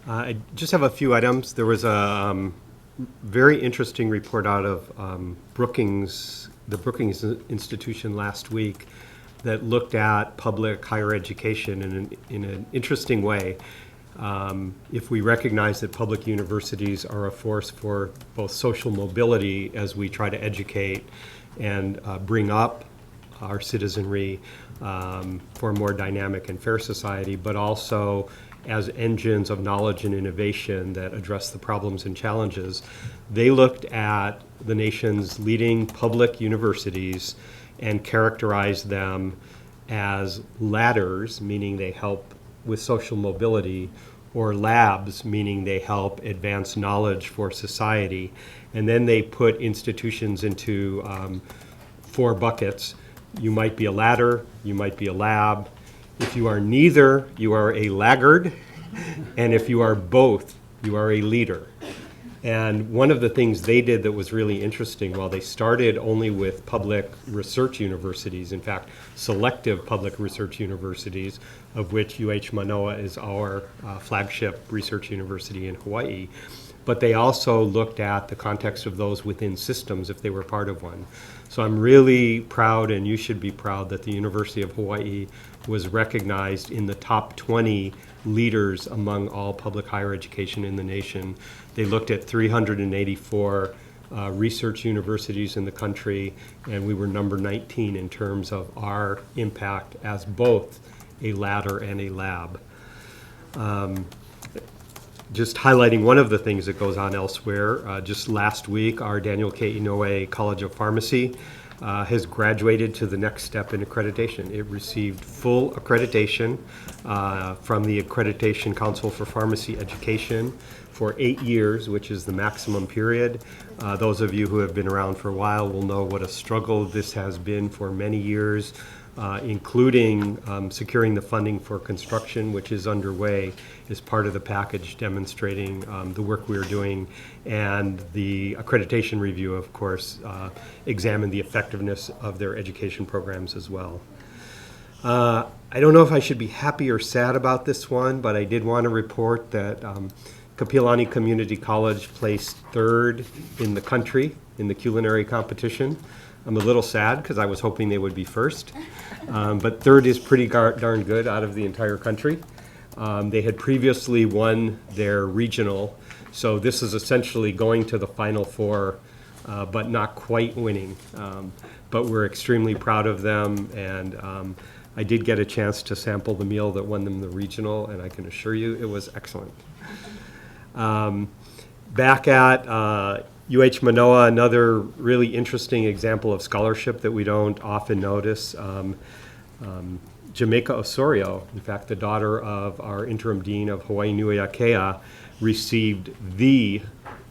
I just have a few items. There was a very interesting report out of the Brookings Institution last week that looked at public higher education in an interesting way. If we recognize that public universities are a force for both social mobility as we try to educate and bring up our citizenry for a more dynamic and fair society, but also as engines of knowledge and innovation that address the problems and challenges, they looked at the nation's leading public universities and characterized them as ladders, meaning they help with social mobility, or labs, meaning they help advance knowledge for society. And then they put institutions into 4 buckets. You might be a ladder, you might be a lab. If you are neither, you are a laggard. And if you are both, you are a leader. And one of the things they did that was really interesting, while they started only with public research universities, in fact, selective public research universities, of which UH Manoa is our flagship research university in Hawaii, but they also looked at the context of those within systems if they were part of one. So I'm really proud, and you should be proud, that the University of Hawaii was recognized in the top 20 leaders among all public higher education in the nation. They looked at 384 research universities in the country, and we were number 19 in terms of our impact as both a ladder and a lab. Just highlighting one of the things that goes on elsewhere, just last week, our Daniel K. Inouye College of Pharmacy has graduated to the next step in accreditation. It received full accreditation from the Accreditation Council for Pharmacy Education for 8 years, which is the maximum period. Those of you who have been around for a while will know what a struggle this has been for many years, including securing the funding for construction, which is underway as part of the package demonstrating the work we are doing. And the accreditation review, of course, examined the effectiveness of their education programs as well. I don't know if I should be happy or sad about this one, but I did want to report that Kapiolani Community College placed 3rd in the country in the culinary competition. I'm a little sad because I was hoping they would be 1st, but 3rd is pretty darn good out of the entire country. They had previously won their regional, so this is essentially going to the Final 4, but not quite winning. But we're extremely proud of them, and I did get a chance to sample the meal that won them the regional, and I can assure you it was excellent. Back at UH Manoa, another really interesting example of scholarship that we don't often notice. Jamaica Osorio, in fact, the daughter of our interim dean of Hawaii Nui Akea, received the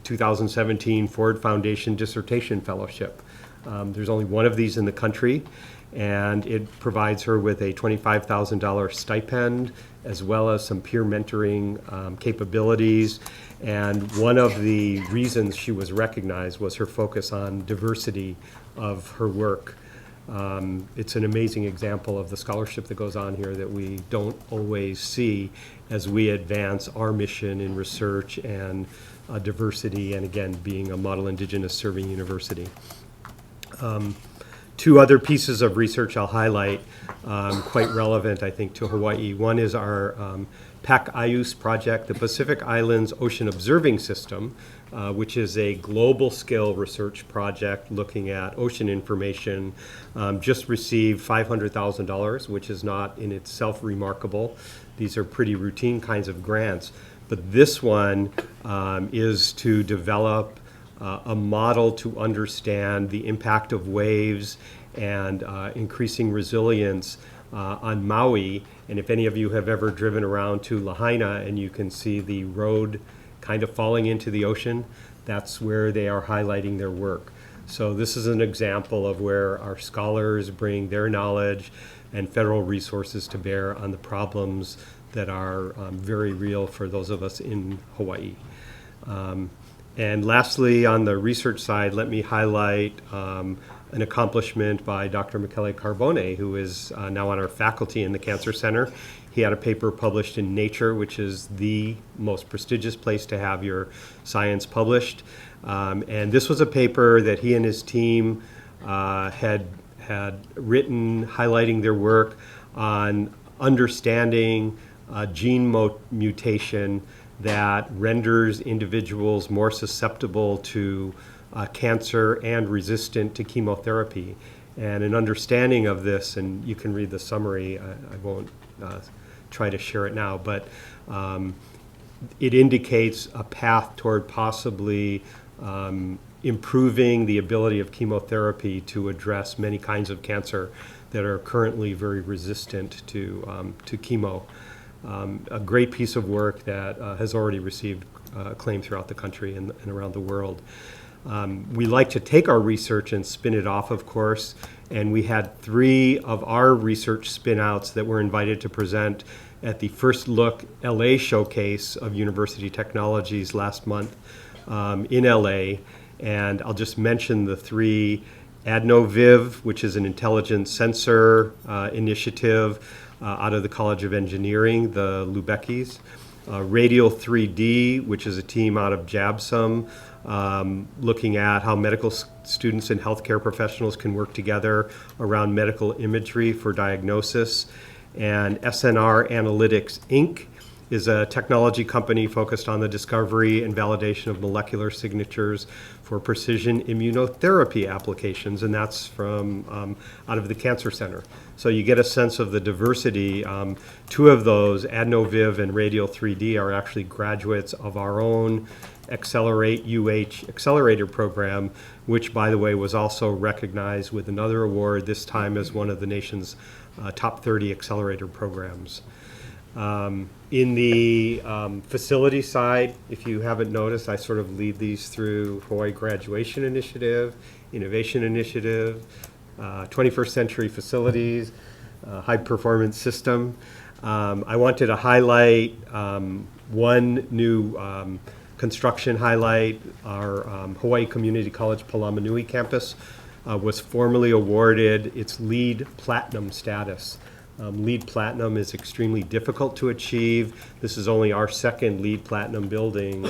2017 Ford Foundation Dissertation Fellowship. There's only one of these in the country, and it provides her with a $25,000 stipend, as well as some peer mentoring capabilities. And one of the reasons she was recognized was her focus on diversity of her work. It's an amazing example of the scholarship that goes on here that we don't always see as we advance our mission in research and diversity, and again, being a model Indigenous serving university. 2 other pieces of research I'll highlight, quite relevant, I think, to Hawaii. One is our PacIOOS project, the Pacific Islands Ocean Observing System, which is a global scale research project looking at ocean information. Just received $500,000, which is not in itself remarkable. These are pretty routine kinds of grants. But this one is to develop a model to understand the impact of waves and increasing resilience on Maui. And if any of you have ever driven around to Lahaina and you can see the road kind of falling into the ocean, that's where they are highlighting their work. So this is an example of where our scholars bring their knowledge and federal resources to bear on the problems that are very real for those of us in Hawaii. And lastly, on the research side, let me highlight an accomplishment by Dr. Michele Carbone, who is now on our faculty in the Cancer Center. He had a paper published in Nature, which is the most prestigious place to have your science published. And this was a paper that he and his team had written, highlighting their work on understanding gene mutation that renders individuals more susceptible to cancer and resistant to chemotherapy. And an understanding of this, and you can read the summary, I won't try to share it now, but it indicates a path toward possibly improving the ability of chemotherapy to address many kinds of cancer that are currently very resistant to chemo. A great piece of work that has already received acclaim throughout the country and around the world. We like to take our research and spin it off, of course, and we had 3 of our research spinouts that were invited to present at the First Look LA showcase of University Technologies last month in LA. And I'll just mention the 3: AdnoViv, which is an intelligent sensor initiative out of the College of Engineering, the Lubeckis. Radial 3D, which is a team out of JABSOM, looking at how medical students and healthcare professionals can work together around medical imagery for diagnosis. And SNR Analytics, Inc. is a technology company focused on the discovery and validation of molecular signatures for precision immunotherapy applications, and that's from out of the Cancer Center. So you get a sense of the diversity. 2 of those, AdnoViv and Radial 3D, are actually graduates of our own Accelerate UH Accelerator program, which, by the way, was also recognized with another award, this time as one of the nation's top 30 accelerator programs. In the facility side, if you haven't noticed, I sort of lead these through Hawaii Graduation Initiative, Innovation Initiative, 21st Century Facilities, High Performance System. I wanted to highlight one new construction highlight. Our Hawaii Community College Pālamanui Campus was formally awarded its LEED Platinum status. LEED Platinum is extremely difficult to achieve. This is only our second LEED Platinum building.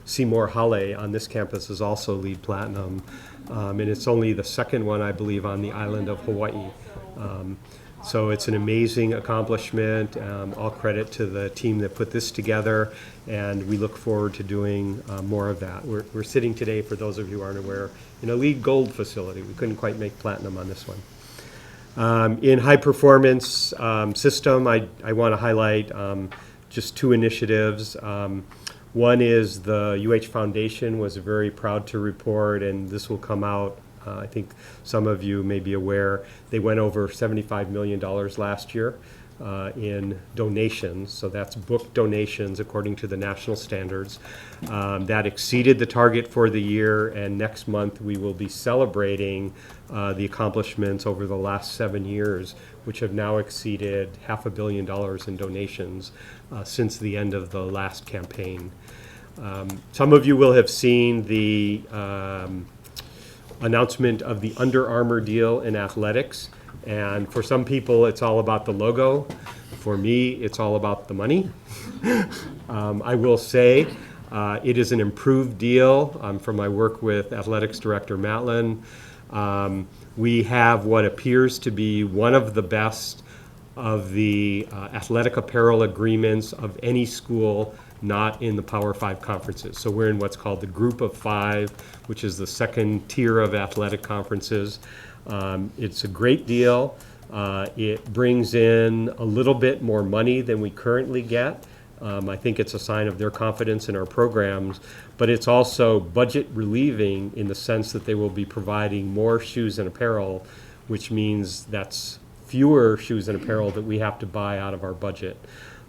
Seymour Hale on this campus is also LEED Platinum, and it's only the second one, I believe, on the island of Hawaii. So it's an amazing accomplishment. All credit to the team that put this together, and we look forward to doing more of that. We're sitting today, for those of you who aren't aware, in a LEED Gold facility. We couldn't quite make platinum on this one. In high performance system, I want to highlight just 2 initiatives. One is the UH Foundation was very proud to report, and this will come out, I think some of you may be aware, they went over $75 million last year in donations. So that's book donations according to the national standards. That exceeded the target for the year, and next month we will be celebrating the accomplishments over the last 7 years, which have now exceeded $500 million in donations since the end of the last campaign. Some of you will have seen the announcement of the Under Armour deal in athletics. And for some people, it's all about the logo. For me, it's all about the money. I will say it is an improved deal from my work with Athletics Director Matlin. We have what appears to be one of the best of the athletic apparel agreements of any school not in the Power 5 conferences. So we're in what's called the Group of 5, which is the second tier of athletic conferences. It's a great deal. It brings in a little bit more money than we currently get. I think it's a sign of their confidence in our programs, but it's also budget relieving in the sense that they will be providing more shoes and apparel, which means that's fewer shoes and apparel that we have to buy out of our budget.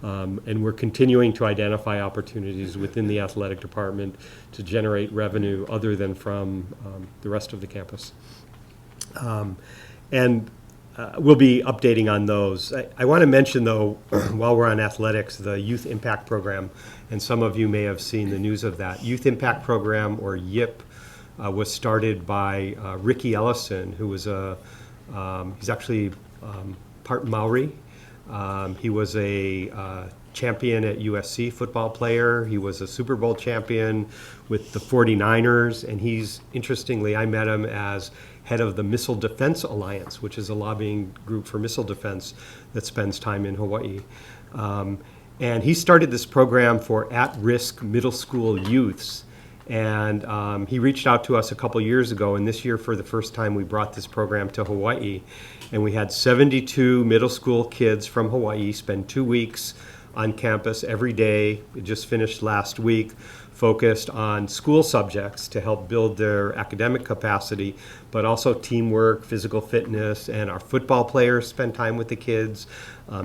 And we're continuing to identify opportunities within the athletic department to generate revenue other than from the rest of the campus. And we'll be updating on those. I want to mention, though, while we're on athletics, the Youth Impact Program, and some of you may have seen the news of that. Youth Impact Program, or YIP, was started by Ricky Ellison, who was he's actually part Maori. He was a champion at USC football player. He was a Super Bowl champion with the 49ers, and interestingly, I met him as head of the Missile Defense Alliance, which is a lobbying group for missile defense that spends time in Hawaii. And he started this program for at-risk middle school youths. And he reached out to us a couple years ago, and this year for the first time we brought this program to Hawaii. And we had 72 middle school kids from Hawaii spend 2 weeks on campus every day. It just finished last week, focused on school subjects to help build their academic capacity, but also teamwork, physical fitness, and our football players spend time with the kids.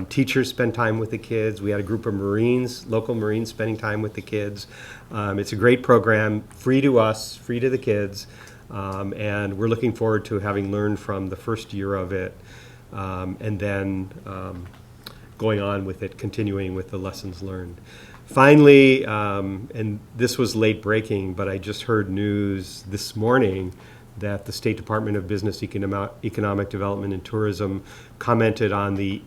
Teachers spend time with the kids. We had a group of Marines, local Marines, spending time with the kids. It's a great program, free to us, free to the kids, and we're looking forward to having learned from the first year of it, and then going on with it, continuing with the lessons learned. Finally, and this was late breaking, but I just heard news this morning that the State Department of Business, Economic Development and Tourism commented on the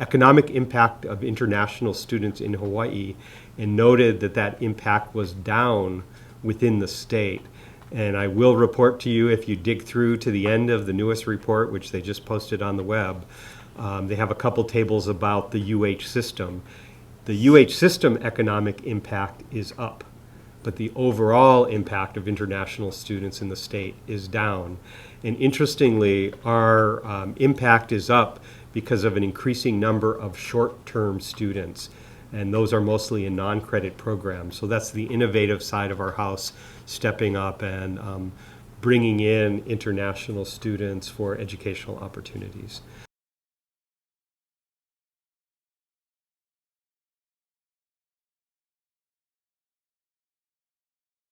economic impact of international students in Hawaii and noted that that impact was down within the state. And I will report to you, if you dig through to the end of the newest report, which they just posted on the web, they have a couple tables about the UH system. The UH system economic impact is up, but the overall impact of international students in the state is down. And interestingly, our impact is up because of an increasing number of short-term students, and those are mostly in non-credit programs. So that's the innovative side of our house, stepping up and bringing in international students for educational opportunities.